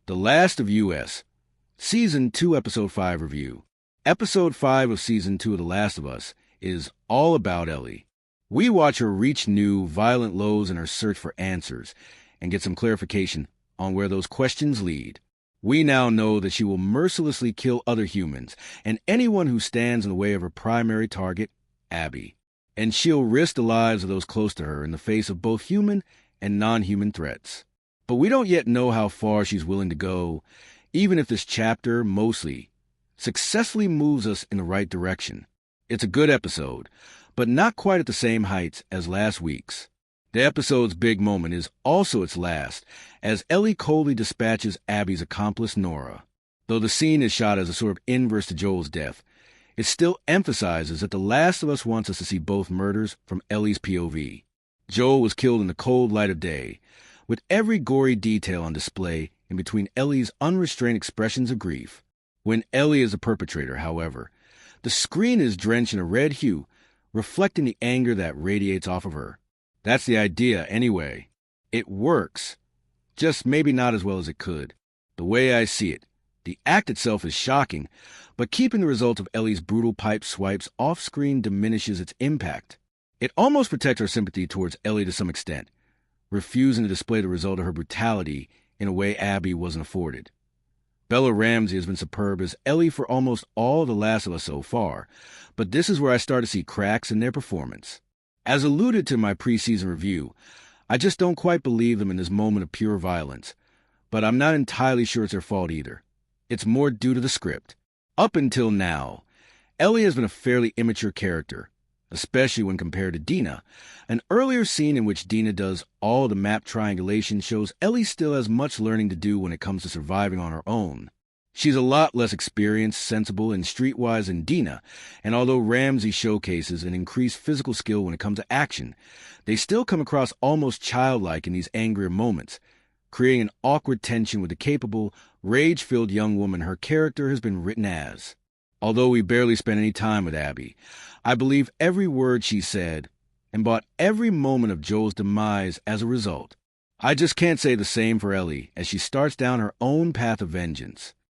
The Last of Us, Season 2, Episode 5 review. Episode 5 of Season 2 of The Last of Us is all about Ellie. We watch her reach new, violent lows in her search for answers and get some clarification on where those questions lead. We now know that she will mercilessly kill other humans and anyone who stands in the way of her primary target, Abby. And she'll risk the lives of those close to her in the face of both human and non-human threats. But we don't yet know how far she's willing to go, even if this chapter, mostly, successfully moves us in the right direction. It's a good episode, but not quite at the same heights as last week's. The episode's big moment is also its last, as Ellie coldly dispatches Abby's accomplice, Nora. Though the scene is shot as a sort of inverse to Joel's death, it still emphasizes that The Last of Us wants us to see both murders from Ellie's POV. Joel was killed in the cold light of day, with every gory detail on display in between Ellie's unrestrained expressions of grief. When Ellie is the perpetrator, however, the screen is drenched in a red hue, reflecting the anger that radiates off of her. That's the idea, anyway. It works, just maybe not as well as it could. The way I see it, the act itself is shocking, but keeping the result of Ellie's brutal pipe swipes off-screen diminishes its impact. It almost protects our sympathy towards Ellie to some extent, refusing to display the result of her brutality in a way Abby wasn't afforded. Bella Ramsey has been superb as Ellie for almost all of The Last of Us so far, but this is where I start to see cracks in their performance. As alluded to in my preseason review, I just don't quite believe them in this moment of pure violence, but I'm not entirely sure it's their fault either. It's more due to the script. Up until now, Ellie has been a fairly immature character, especially when compared to Dina. An earlier scene in which Dina does all the map triangulation shows Ellie still has much learning to do when it comes to surviving on her own. She's a lot less experienced, sensible, and streetwise than Dina, and although Ramsey showcases an increased physical skill when it comes to action, they still come across almost childlike in these angrier moments, creating an awkward tension with the capable, rage-filled young woman her character has been written as. Although we barely spent any time with Abby, I believe every word she said and bought every moment of Joel's demise as a result. I just can't say the same for Ellie as she starts down her own path of vengeance.